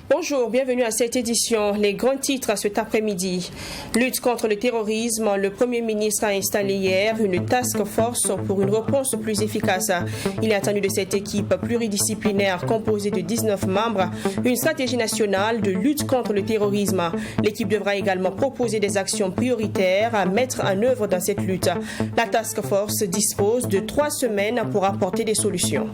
Bonjour, bienvenue à cette édition. Les grands titres cet après-midi. Lutte contre le terrorisme, le Premier ministre a installé hier une task force pour une réponse plus efficace. Il est attendu de cette équipe pluridisciplinaire composée de 19 membres une stratégie nationale de lutte contre le terrorisme. L'équipe devra également proposer des actions prioritaires à mettre en œuvre dans cette lutte. La task force dispose de 3 semaines pour apporter des solutions.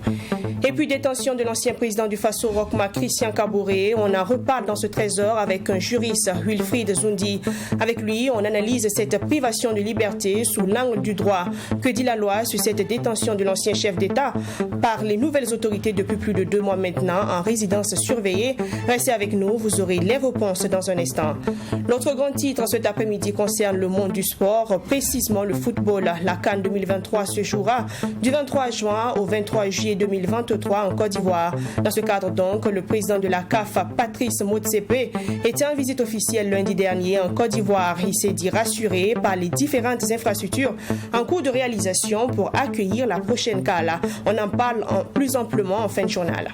Et puis détention de l'ancien président du Faso Rokma, Christian Kaboré. On en reparle dans ce trésor avec un juriste, Wilfried Zoundi. Avec lui, on analyse cette privation de liberté sous l'angle du droit. Que dit la loi sur cette détention de l'ancien chef d'État par les nouvelles autorités depuis plus de 2 mois maintenant en résidence surveillée? Restez avec nous, vous aurez les réponses dans un instant. L'autre grand titre cet après-midi concerne le monde du sport, précisément le football. La CAN 2023 se jouera du 23 juin au 23 juillet 2023 en Côte d'Ivoire. Dans ce cadre donc, le président de la CAF, Patrice Motsepe, était en visite officielle lundi dernier en Côte d'Ivoire. Il s'est dit rassuré par les différentes infrastructures en cours de réalisation pour accueillir la prochaine CAN. On en parle plus amplement en fin de journal.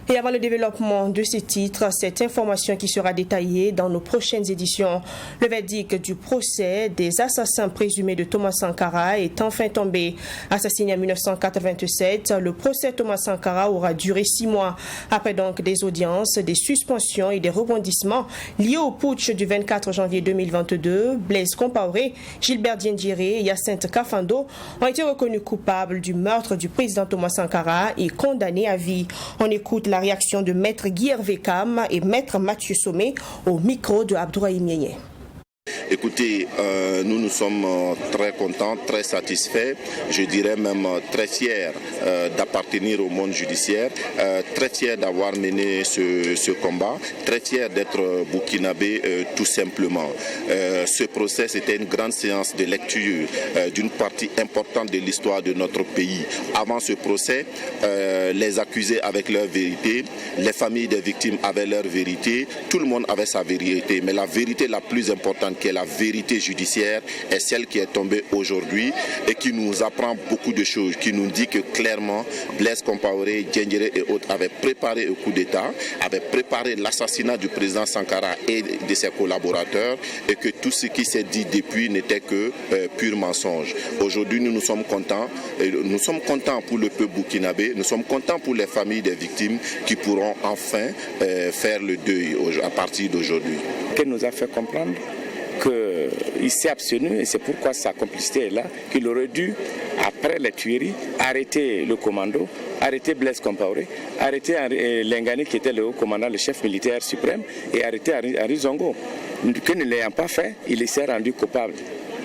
Et avant le développement de ces titres, cette information qui sera détaillée dans nos prochaines éditions. Le verdict du procès des assassins présumés de Thomas Sankara est enfin tombé. Assassiné en 1987, le procès Thomas Sankara aura duré 6 mois. Après donc des audiences, des suspensions et des rebondissements liés au putsch du 24 janvier 2022, Blaise Compaoré, Gilbert Diendéré et Hyacinthe Kafando ont été reconnus coupables du meurtre du président Thomas Sankara et condamnés à vie. On écoute la réaction de Maître Guy Hervé Cam et Maître Mathieu Sommet au micro de Abdourahim Yeye. Écoutez, nous sommes très contents, très satisfaits, je dirais même très fiers d'appartenir au monde judiciaire, très fiers d'avoir mené ce combat, très fiers d'être burkinabé tout simplement. Ce procès, c'était une grande séance de lecture d'une partie importante de l'histoire de notre pays. Avant ce procès, les accusés avaient leur vérité, les familles des victimes avaient leur vérité, tout le monde avait sa vérité, mais la vérité la plus importante, qui est la vérité judiciaire, est celle qui est tombée aujourd'hui et qui nous apprend beaucoup de choses, qui nous dit que clairement Blaise Compaoré, Diendéré et autres avaient préparé le coup d'État, avaient préparé l'assassinat du président Sankara et de ses collaborateurs et que tout ce qui s'est dit depuis n'était que pur mensonge. Aujourd'hui, nous sommes contents. Nous sommes contents pour le peuple burkinabé, nous sommes contents pour les familles des victimes qui pourront enfin faire le deuil à partir d'aujourd'hui. Qu'elle nous a fait comprendre qu'il s'est abstenu et c'est pourquoi sa complicité est là, qu'il aurait dû, après les tueries, arrêter le commando, arrêter Blaise Compaoré, arrêter Lengani qui était le haut commandant, le chef militaire suprême, et arrêter Henri Zongo. Que ne l'ayant pas fait, il s'est rendu coupable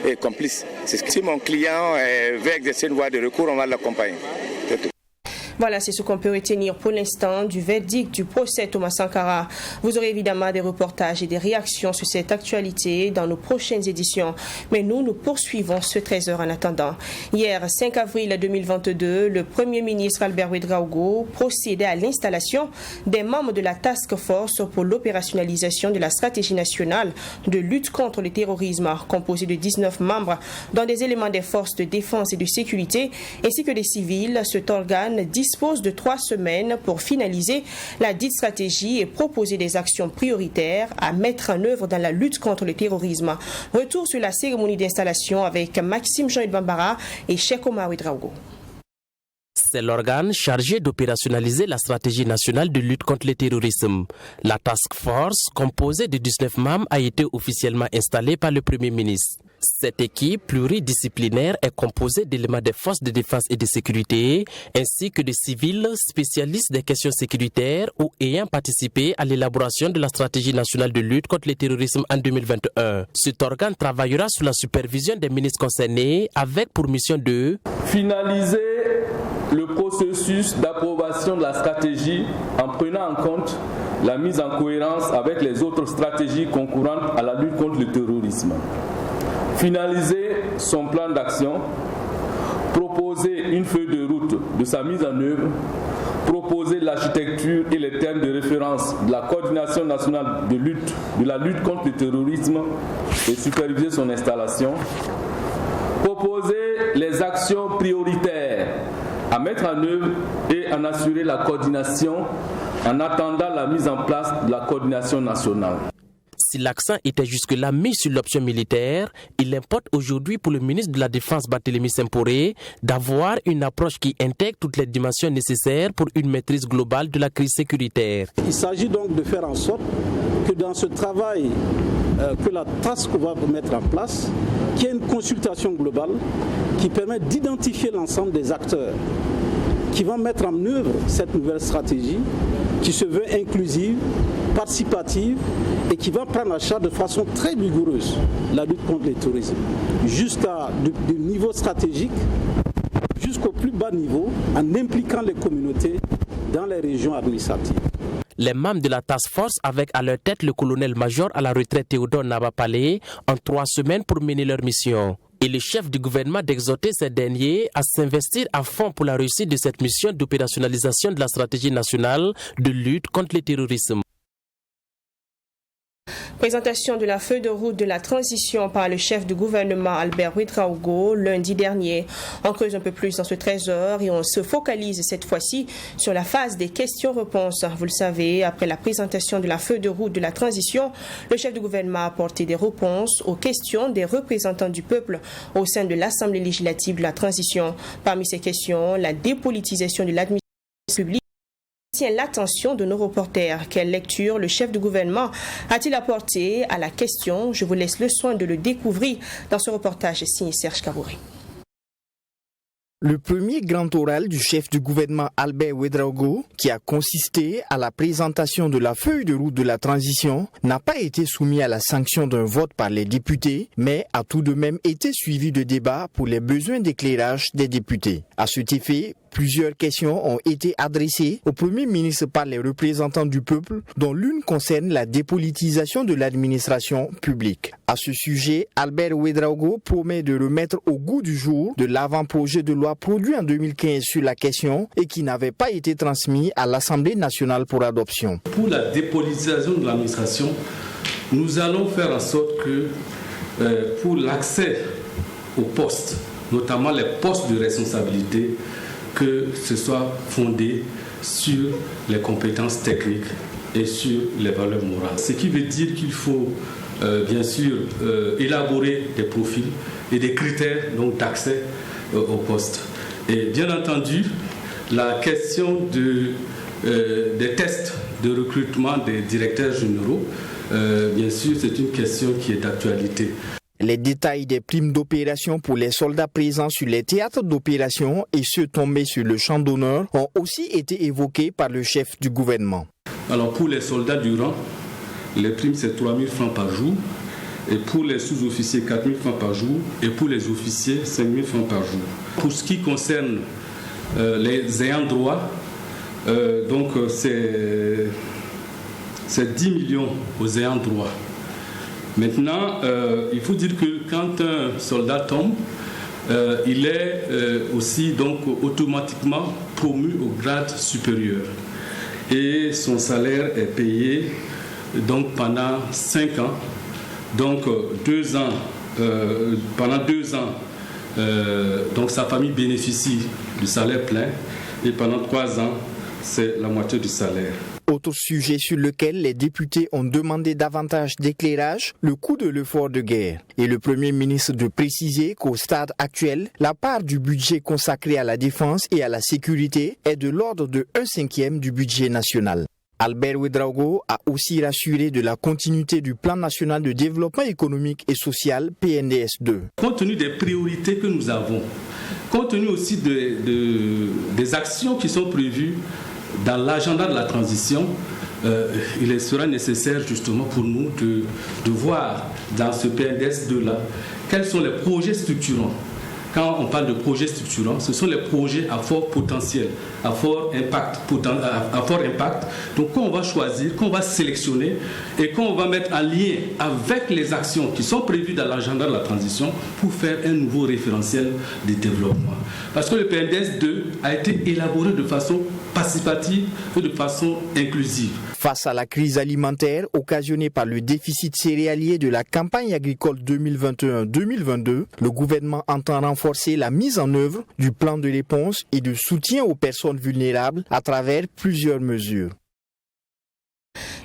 et complice. Si mon client veut exercer une voie de recours, on va l'accompagner. Voilà, c'est ce qu'on peut retenir pour l'instant du verdict du procès Thomas Sankara. Vous aurez évidemment des reportages et des réactions sur cette actualité dans nos prochaines éditions. Mais nous poursuivons ce trésor en attendant. Hier, 5 avril 2022, le Premier ministre Albert Ouedraogo procédait à l'installation des membres de la Task Force pour l'opérationnalisation de la stratégie nationale de lutte contre le terrorisme, composée de 19 membres, dont des éléments des forces de défense et de sécurité, ainsi que des civils. Cet organe dispose de 3 semaines pour finaliser la dite stratégie et proposer des actions prioritaires à mettre en œuvre dans la lutte contre le terrorisme. Retour sur la cérémonie d'installation avec Maxime Jean-Yves Bambara et Cheikh Omar Ouedraogo. C'est l'organe chargé d'opérationnaliser la stratégie nationale de lutte contre le terrorisme. La task force, composée de 19 membres, a été officiellement installée par le Premier ministre. Cette équipe pluridisciplinaire est composée d'éléments des forces de défense et de sécurité, ainsi que de civils spécialistes des questions sécuritaires ou ayant participé à l'élaboration de la stratégie nationale de lutte contre le terrorisme en 2021. Cet organe travaillera sous la supervision des ministres concernés avec pour mission de finaliser le processus d'approbation de la stratégie en prenant en compte la mise en cohérence avec les autres stratégies concurrentes à la lutte contre le terrorisme. finaliser son plan d'action, proposer une feuille de route de sa mise en œuvre, proposer l'architecture et les termes de référence de la coordination nationale de la lutte contre le terrorisme et superviser son installation, proposer les actions prioritaires à mettre en œuvre et en assurer la coordination en attendant la mise en place de la coordination nationale. Si l'accent était jusque-là mis sur l'option militaire, il importe aujourd'hui pour le ministre de la Défense Barthélémy Sempore d'avoir une approche qui intègre toutes les dimensions nécessaires pour une maîtrise globale de la crise sécuritaire. Il s'agit donc de faire en sorte que dans ce travail que la task va mettre en place, qu'il y ait une consultation globale qui permet d'identifier l'ensemble des acteurs qui vont mettre en œuvre cette nouvelle stratégie qui se veut inclusive, participative et qui va prendre en charge de façon très vigoureuse la lutte contre le terrorisme, jusqu'à du niveau stratégique jusqu'au plus bas niveau, en impliquant les communautés dans les régions administratives. Les membres de la task force, avec à leur tête le colonel-major à la retraite Théodore Nabapalé, ont 3 semaines pour mener leur mission. Et le chef du gouvernement d'exhorter ces derniers à s'investir à fond pour la réussite de cette mission d'opérationnalisation de la stratégie nationale de lutte contre le terrorisme. Présentation de la feuille de route de la transition par le chef du gouvernement Albert Ouedraogo lundi dernier. On creuse un peu plus dans ce trésor et on se focalise cette fois-ci sur la phase des questions-réponses. Vous le savez, après la présentation de la feuille de route de la transition, le chef du gouvernement a apporté des réponses aux questions des représentants du peuple au sein de l'Assemblée législative de la transition. Parmi ces questions, la dépolitisation de l'administration publique tient l'attention de nos reporters. Quelle lecture le chef du gouvernement a-t-il apporté à la question? Je vous laisse le soin de le découvrir dans ce reportage signé Serge Kabouré. Le premier grand oral du chef du gouvernement Albert Ouedraogo, qui a consisté à la présentation de la feuille de route de la transition, n'a pas été soumis à la sanction d'un vote par les députés, mais a tout de même été suivi de débats pour les besoins d'éclairage des députés. À cet effet, plusieurs questions ont été adressées au Premier ministre par les représentants du peuple, dont l'une concerne la dépolitisation de l'administration publique. À ce sujet, Albert Ouedraogo promet de remettre au goût du jour de l'avant-projet de loi produit en 2015 sur la question et qui n'avait pas été transmis à l'Assemblée nationale pour adoption. Pour la dépolitisation de l'administration, nous allons faire en sorte que pour l'accès aux postes, notamment les postes de responsabilité, que ce soit fondé sur les compétences techniques et sur les valeurs morales. Ce qui veut dire qu'il faut bien sûr élaborer des profils et des critères d'accès au poste. Et bien entendu, la question des tests de recrutement des directeurs généraux, bien sûr, c'est une question qui est d'actualité. Les détails des primes d'opération pour les soldats présents sur les théâtres d'opération et ceux tombés sur le champ d'honneur ont aussi été évoqués par le chef du gouvernement. Alors pour les soldats du rang, les primes c'est 3 000 francs par jour, et pour les sous-officiers 4 000 francs par jour, et pour les officiers 5 000 francs par jour. Pour ce qui concerne les ayants droit, c'est 10 millions aux ayants droit. Maintenant, il faut dire que quand un soldat tombe, il est aussi automatiquement promu au grade supérieur. Et son salaire est payé pendant 5 ans. Donc 2 ans, pendant 2 ans, sa famille bénéficie du salaire plein. Et pendant 3 ans, c'est la moitié du salaire. Autre sujet sur lequel les députés ont demandé davantage d'éclairage, le coût de l'effort de guerre. Et le Premier ministre de préciser qu'au stade actuel, la part du budget consacré à la défense et à la sécurité est de l'ordre de 1/5 du budget national. Albert Ouedraogo a aussi rassuré de la continuité du plan national de développement économique et social PNDS 2. Compte tenu des priorités que nous avons, compte tenu aussi des actions qui sont prévues dans l'agenda de la transition, il sera nécessaire justement pour nous de voir dans ce PNDS 2-là quels sont les projets structurants quand on parle de projets structurants, ce sont les projets à fort potentiel, à fort impact. Donc qu'on va choisir, qu'on va sélectionner et qu'on va mettre en lien avec les actions qui sont prévues dans l'agenda de la transition pour faire un nouveau référentiel de développement. Parce que le PNDS 2 a été élaboré de façon participative et de façon inclusive. Face à la crise alimentaire occasionnée par le déficit céréalier de la campagne agricole 2021-2022, le gouvernement entend renforcer la mise en œuvre du plan de réponse et de soutien aux personnes vulnérables à travers plusieurs mesures.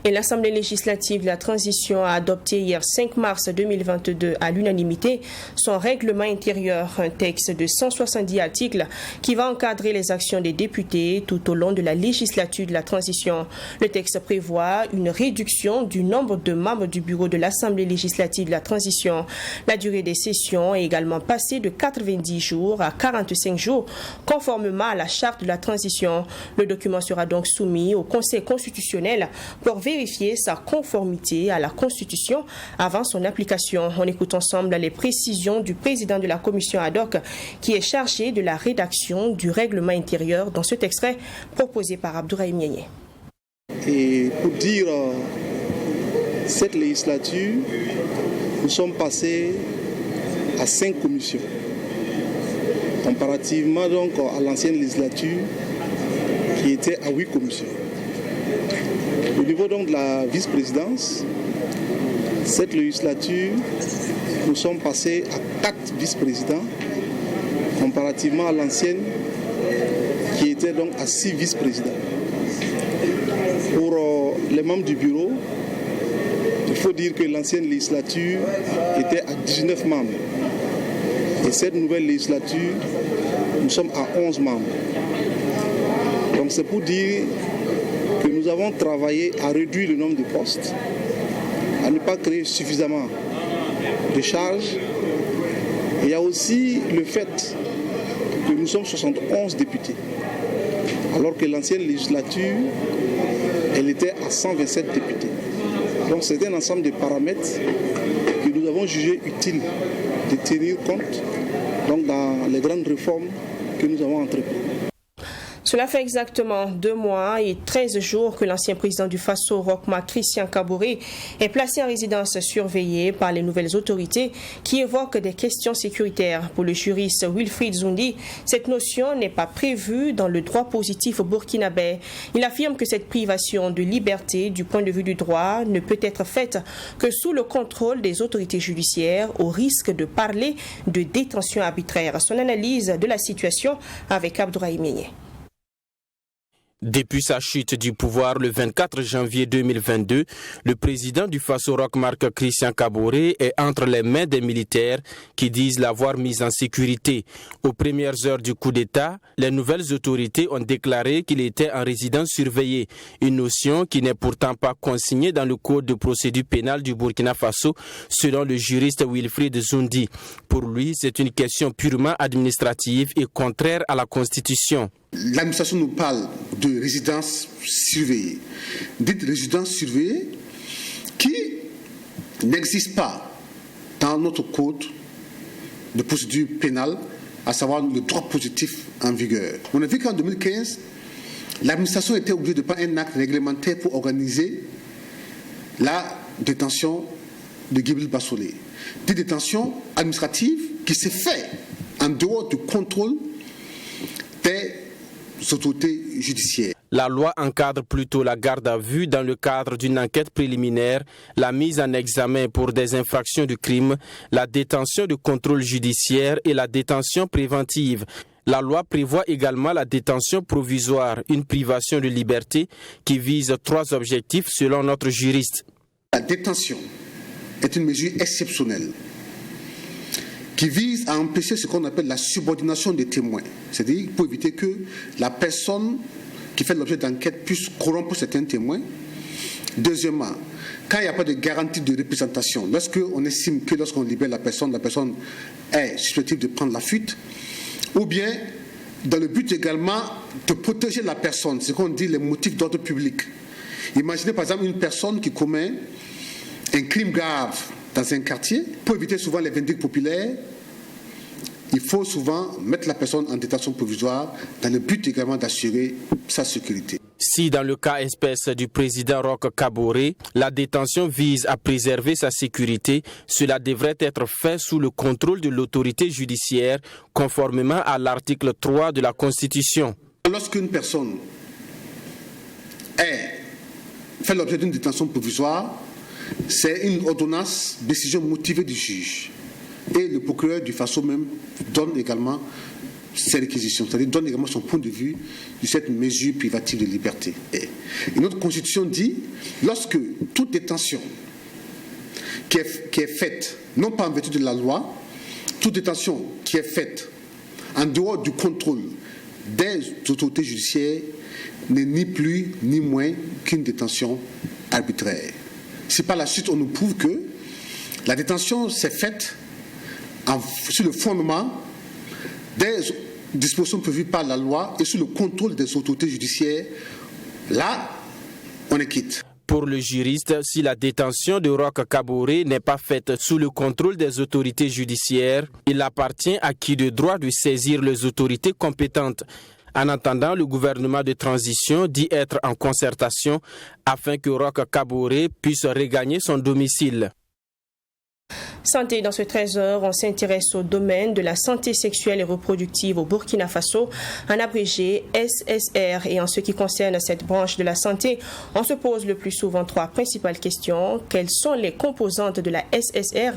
Et l'Assemblée législative de la transition a adopté hier 5 mars 2022 à l'unanimité son règlement intérieur, un texte de 170 articles qui va encadrer les actions des députés tout au long de la législature de la transition. Le texte prévoit une réduction du nombre de membres du bureau de l'Assemblée législative de la transition. La durée des sessions est également passée de 90 jours à 45 jours, conformément à la charte de la transition. Le document sera donc soumis au Conseil constitutionnel pour vérifier sa conformité à la Constitution avant son application. On écoute ensemble les précisions du président de la commission ad hoc qui est chargé de la rédaction du règlement intérieur dans cet extrait proposé par Abdourahim Niaye. Et pour dire, cette législature, nous sommes passés à 5 commissions, comparativement donc à l'ancienne législature qui était à 8 commissions. Au niveau donc de la vice-présidence, cette législature, nous sommes passés à 4 vice-présidents, comparativement à l'ancienne qui était donc à 6 vice-présidents. Pour les membres du bureau, il faut dire que l'ancienne législature était à 19 membres. Et cette nouvelle législature, nous sommes à 11 membres. Donc c'est pour dire que nous avons travaillé à réduire le nombre de postes, à ne pas créer suffisamment de charges. Et il y a aussi le fait que nous sommes 71 députés, alors que l'ancienne législature, elle était à 127 députés. Donc c'est un ensemble de paramètres que nous avons jugé utile de tenir compte donc, dans les grandes réformes que nous avons entreprises. Cela fait exactement 2 mois et 13 jours que l'ancien président du Faso, Roch Marc Christian Kaboré, est placé en résidence surveillée par les nouvelles autorités qui évoquent des questions sécuritaires. Pour le juriste Wilfried Zoundi, cette notion n'est pas prévue dans le droit positif burkinabé. Il affirme que cette privation de liberté du point de vue du droit ne peut être faite que sous le contrôle des autorités judiciaires au risque de parler de détention arbitraire. Son analyse de la situation avec Abdourahim Niaye. Depuis sa chute du pouvoir le 24 janvier 2022, le président du Faso, Roch Marc Christian Kaboré, est entre les mains des militaires qui disent l'avoir mis en sécurité. Aux premières heures du coup d'État, les nouvelles autorités ont déclaré qu'il était en résidence surveillée, une notion qui n'est pourtant pas consignée dans le code de procédure pénale du Burkina Faso, selon le juriste Wilfried Zoundi. Pour lui, c'est une question purement administrative et contraire à la Constitution. L'administration nous parle de résidence surveillée. Dites résidence surveillée qui n'existe pas dans notre code de procédure pénale, à savoir le droit positif en vigueur. On a vu qu'en 2015, l'administration était obligée de prendre un acte réglementaire pour organiser la détention de Djibril Bassolé. Des détentions administratives qui s'est fait en dehors du contrôle des autorités judiciaires. La loi encadre plutôt la garde à vue dans le cadre d'une enquête préliminaire, la mise en examen pour des infractions de crime, la détention de contrôle judiciaire et la détention préventive. La loi prévoit également la détention provisoire, une privation de liberté qui vise 3 objectifs selon notre juriste. La détention est une mesure exceptionnelle qui vise à empêcher ce qu'on appelle la subordination des témoins. C'est-à-dire pour éviter que la personne qui fait l'objet d'enquête puisse corrompre certains témoins. Deuxièmement, quand il n'y a pas de garantie de représentation, lorsqu'on estime que lorsqu'on libère la personne est susceptible de prendre la fuite, ou bien dans le but également de protéger la personne, ce qu'on dit les motifs d'ordre public. Imaginez par exemple une personne qui commet un crime grave dans un quartier, pour éviter souvent les vindictes populaires, il faut souvent mettre la personne en détention provisoire dans le but également d'assurer sa sécurité. Si dans le cas espèce du président Roch Kaboré, la détention vise à préserver sa sécurité, cela devrait être fait sous le contrôle de l'autorité judiciaire, conformément à l'article 3 de la Constitution. Lorsqu'une personne fait l'objet d'une détention provisoire, c'est une ordonnance, décision motivée du juge. Et le procureur du faso même donne également ses réquisitions, c'est-à-dire donne également son point de vue de cette mesure privative de liberté. Et notre Constitution dit, lorsque toute détention qui est faite, non pas en vertu de la loi, toute détention qui est faite en dehors du contrôle des autorités judiciaires n'est ni plus ni moins qu'une détention arbitraire. Si par la suite on nous prouve que la détention s'est faite sur le fondement des dispositions prévues par la loi et sous le contrôle des autorités judiciaires, là, on est quitte. Pour le juriste, si la détention de Roch Kaboré n'est pas faite sous le contrôle des autorités judiciaires, il appartient à qui de droit de saisir les autorités compétentes. En attendant, le gouvernement de transition dit être en concertation afin que Roch Kaboré puisse regagner son domicile. Santé, dans ce 13h, on s'intéresse au domaine de la santé sexuelle et reproductive au Burkina Faso, en abrégé SSR. Et en ce qui concerne cette branche de la santé, on se pose le plus souvent 3 principales questions. Quelles sont les composantes de la SSR?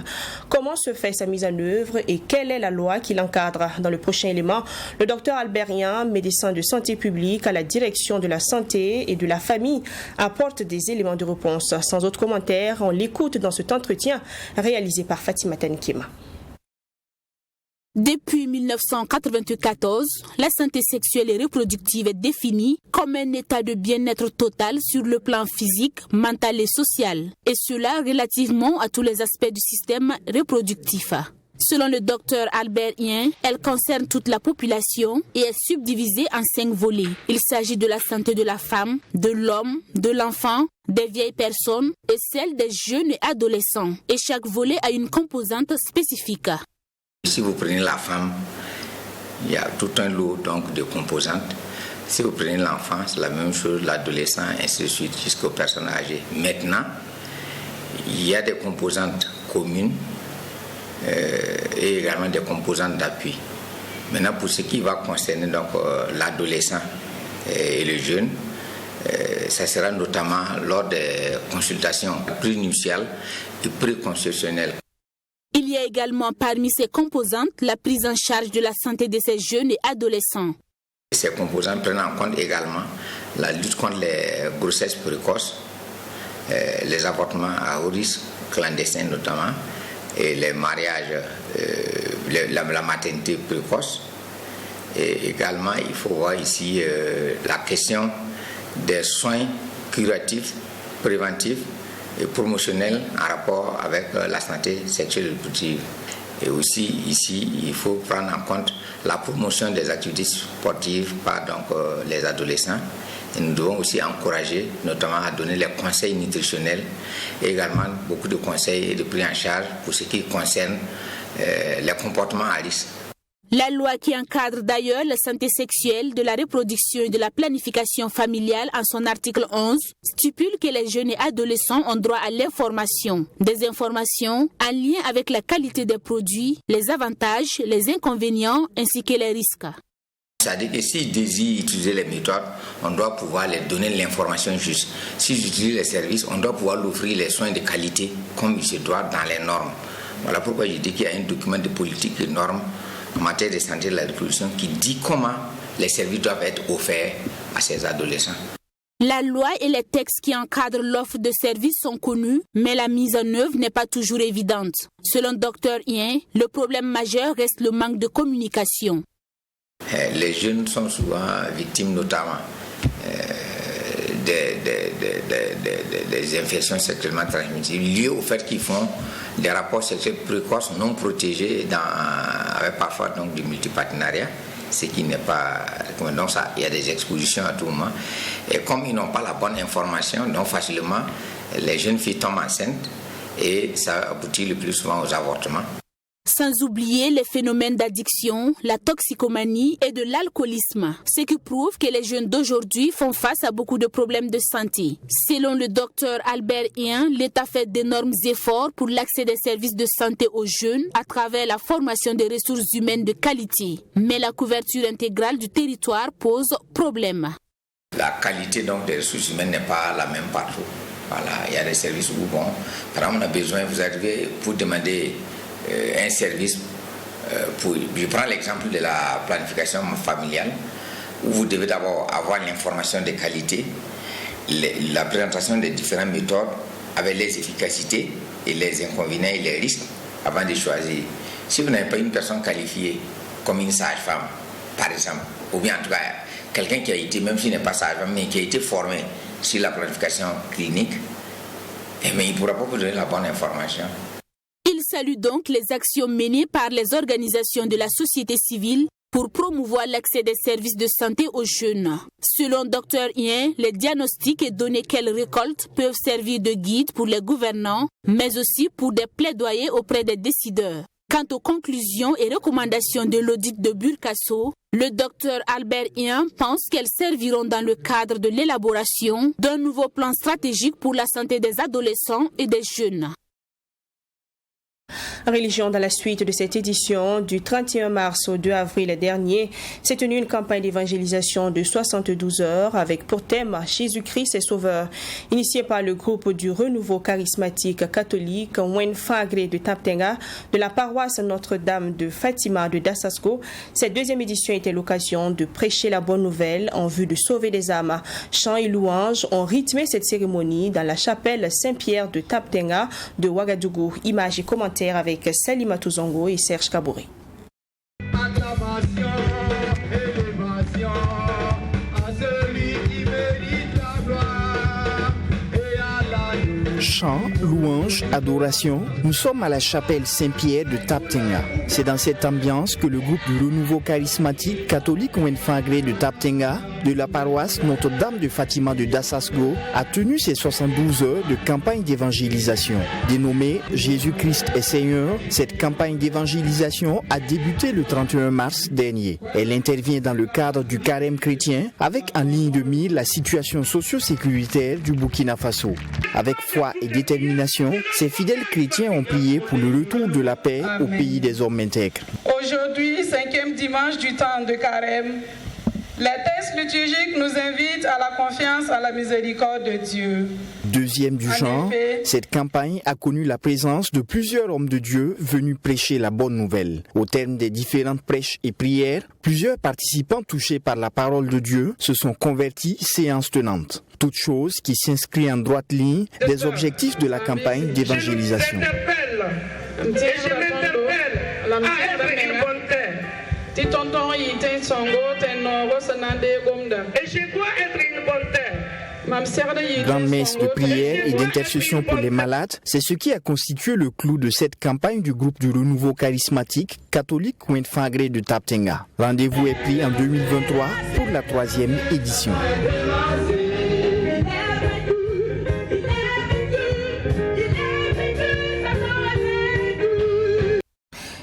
Comment se fait sa mise en œuvre? Et quelle est la loi qui l'encadre? Dans le prochain élément, le docteur Albert Yen, médecin de santé publique à la direction de la santé et de la famille, apporte des éléments de réponse. Sans autre commentaire, on l'écoute dans cet entretien réalisé par Fatima Tenkima. Depuis 1994, la santé sexuelle et reproductive est définie comme un état de bien-être total sur le plan physique, mental et social, et cela relativement à tous les aspects du système reproductif. Selon le docteur Albert Yen, elle concerne toute la population et est subdivisée en 5 volets. Il s'agit de la santé de la femme, de l'homme, de l'enfant, des vieilles personnes et celle des jeunes et adolescents. Et chaque volet a une composante spécifique. Si vous prenez la femme, il y a tout un lot donc, de composantes. Si vous prenez l'enfant, c'est la même chose, l'adolescent, ainsi de suite, jusqu'aux personnes âgées. Maintenant, il y a des composantes communes et également des composantes d'appui. Maintenant, pour ce qui va concerner donc l'adolescent et le jeune, ça sera notamment lors des consultations prénuptiales et préconceptionnelles. Il y a également parmi ces composantes la prise en charge de la santé de ces jeunes et adolescents. Ces composantes prennent en compte également la lutte contre les grossesses précoces, les avortements à haut risque, clandestins notamment, et les mariages, la maternité précoce. Et également, il faut voir ici la question des soins curatifs, préventifs et promotionnels en rapport avec la santé sexuelle et reproductive. Et aussi, ici, il faut prendre en compte la promotion des activités sportives par les adolescents. Et nous devons aussi encourager, notamment à donner les conseils nutritionnels et également beaucoup de conseils et de prise en charge pour ce qui concerne les comportements à risque. La loi qui encadre d'ailleurs la santé sexuelle, de la reproduction et de la planification familiale en son article 11 stipule que les jeunes et adolescents ont droit à l'information. Des informations en lien avec la qualité des produits, les avantages, les inconvénients ainsi que les risques. C'est-à-dire que s'ils désirent utiliser les méthodes, on doit pouvoir les donner l'information juste. S'ils utilisent les services, on doit pouvoir leur offrir les soins de qualité comme il se doit dans les normes. Voilà pourquoi je dis qu'il y a un document de politique et de normes en matière de santé et de la reproduction qui dit comment les services doivent être offerts à ces adolescents. La loi et les textes qui encadrent l'offre de services sont connus, mais la mise en œuvre n'est pas toujours évidente. Selon Dr Yen, le problème majeur reste le manque de communication. Les jeunes sont souvent victimes notamment des infections sexuellement transmissibles liées au fait qu'ils font des rapports sexuels précoces non protégés avec parfois donc du multipartenariat, ce qui n'est pas recommandé. Donc ça, il y a des expositions à tout moment. Et comme ils n'ont pas la bonne information, donc facilement les jeunes filles tombent enceintes et ça aboutit le plus souvent aux avortements. Sans oublier les phénomènes d'addiction, la toxicomanie et de l'alcoolisme, ce qui prouve que les jeunes d'aujourd'hui font face à beaucoup de problèmes de santé. Selon le docteur Albert Hien, l'État fait d'énormes efforts pour l'accès des services de santé aux jeunes à travers la formation des ressources humaines de qualité. Mais la couverture intégrale du territoire pose problème. La qualité donc des ressources humaines n'est pas la même partout. Voilà, il y a des services où, bon, par exemple, on a besoin, vous arrivez pour demander un service, je prends l'exemple de la planification familiale, où vous devez d'abord avoir l'information de qualité, la présentation des différentes méthodes avec les efficacités et les inconvénients et les risques avant de choisir. Si vous n'avez pas une personne qualifiée, comme une sage-femme, par exemple, ou bien en tout cas, quelqu'un qui a été, même s'il n'est pas sage-femme, mais qui a été formé sur la planification clinique, il ne pourra pas vous donner la bonne information. Il salue donc les actions menées par les organisations de la société civile pour promouvoir l'accès des services de santé aux jeunes. Selon Dr Hien, les diagnostics et données qu'elle récolte peuvent servir de guide pour les gouvernants, mais aussi pour des plaidoyers auprès des décideurs. Quant aux conclusions et recommandations de l'audit de Burkaso, le docteur Albert Hien pense qu'elles serviront dans le cadre de l'élaboration d'un nouveau plan stratégique pour la santé des adolescents et des jeunes. Religion, dans la suite de cette édition, du 31 mars au 2 avril dernier, s'est tenue une campagne d'évangélisation de 72 heures avec pour thème Jésus-Christ est Sauveur. Initiée par le groupe du Renouveau charismatique catholique Wenfagre de Taptenga de la paroisse Notre-Dame de Fatima de Datasko, cette deuxième édition était l'occasion de prêcher la bonne nouvelle en vue de sauver des âmes. Chants et louanges ont rythmé cette cérémonie dans la chapelle Saint-Pierre de Taptenga de Ouagadougou. Images et commentaires avec Salima Touzongo et Serge Kabouré. Chants, louanges, adoration, nous sommes à la chapelle Saint-Pierre de Taptenga. C'est dans cette ambiance que le groupe du Renouveau charismatique catholique Wenfagre de Taptenga de la paroisse Notre-Dame de Fatima de Datasko a tenu ses 72 heures de campagne d'évangélisation. Dénommée Jésus-Christ est Seigneur, cette campagne d'évangélisation a débuté le 31 mars dernier. Elle intervient dans le cadre du carême chrétien avec en ligne de mire la situation socio-sécuritaire du Burkina Faso. Avec foi et détermination, ces fidèles chrétiens ont prié pour le retour de la paix au pays des hommes intègres. Aujourd'hui, 5e dimanche du temps de carême, les textes liturgiques nous invitent à la confiance à la miséricorde de Dieu. Deuxième du genre, cette campagne a connu la présence de plusieurs hommes de Dieu venus prêcher la bonne nouvelle. Au terme des différentes prêches et prières, plusieurs participants touchés par la parole de Dieu se sont convertis séance tenante. Toute chose qui s'inscrit en droite ligne des objectifs de la campagne d'évangélisation. Et je m'interpelle à être une bonne terre. Et je dois être une bonne terre. Grande messe de prière et d'intercession pour les malades, c'est ce qui a constitué le clou de cette campagne du groupe du Renouveau charismatique catholique Wenfagre de Taptenga. Rendez-vous est pris en 2023 pour la 3e édition.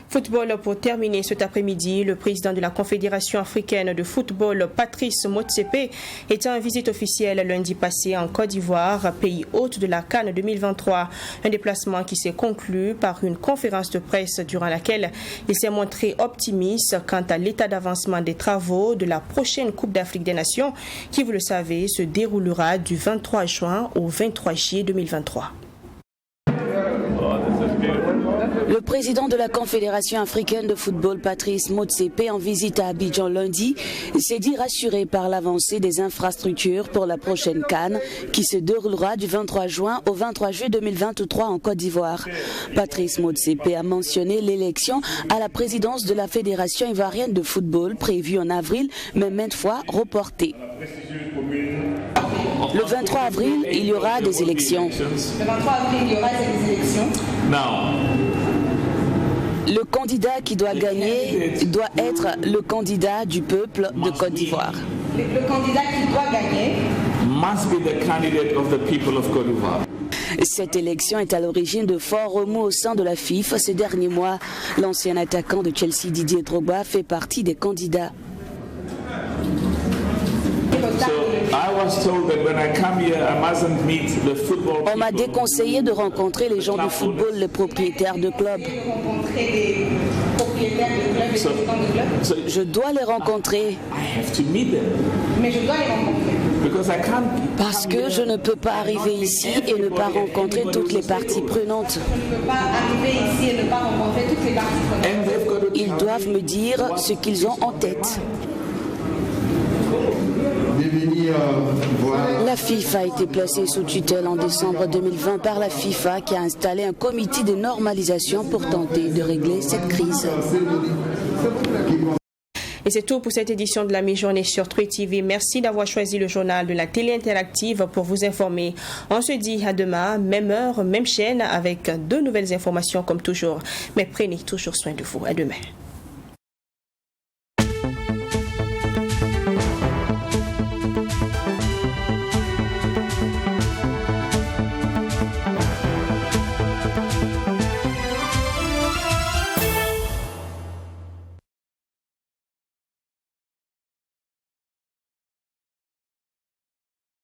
Football pour terminer cet après-midi. Le président de la Confédération africaine de football, Patrice Motsepe, était en visite officielle lundi passé en Côte d'Ivoire, pays hôte de la CAN 2023. Un déplacement qui s'est conclu par une conférence de presse durant laquelle il s'est montré optimiste quant à l'état d'avancement des travaux de la prochaine Coupe d'Afrique des Nations qui, vous le savez, se déroulera du 23 juin au 23 juillet 2023. Le président de la Confédération africaine de football, Patrice Motsepe, en visite à Abidjan lundi, s'est dit rassuré par l'avancée des infrastructures pour la prochaine CAN qui se déroulera du 23 juin au 23 juillet 2023 en Côte d'Ivoire. Patrice Motsepe a mentionné l'élection à la présidence de la Fédération ivoirienne de football prévue en avril, mais maintes fois reportée. Le 23 avril, il y aura des élections. Le 23 avril, il y aura des élections. Le candidat qui doit gagner doit être le candidat du peuple de Côte d'Ivoire. Le candidat qui doit gagner must be the candidate of the people of Côte d'Ivoire. Cette élection est à l'origine de forts remous au sein de la FIFA ces derniers mois. L'ancien attaquant de Chelsea, Didier Drogba, fait partie des candidats. On m'a déconseillé de rencontrer les gens du football, les propriétaires de clubs. Je dois les rencontrer. Mais je dois les rencontrer. Parce que je ne peux pas arriver ici et ne pas rencontrer toutes les parties prenantes. Je ne peux pas arriver ici et ne pas rencontrer toutes les parties prenantes. Ils doivent me dire ce qu'ils ont en tête. La FIFA a été placée sous tutelle en décembre 2020 par la FIFA qui a installé un comité de normalisation pour tenter de régler cette crise. Et c'est tout pour cette édition de la mi-journée sur Truy TV. Merci d'avoir choisi le journal de la télé interactive pour vous informer. On se dit à demain, même heure, même chaîne, avec de nouvelles informations comme toujours. Mais prenez toujours soin de vous. À demain.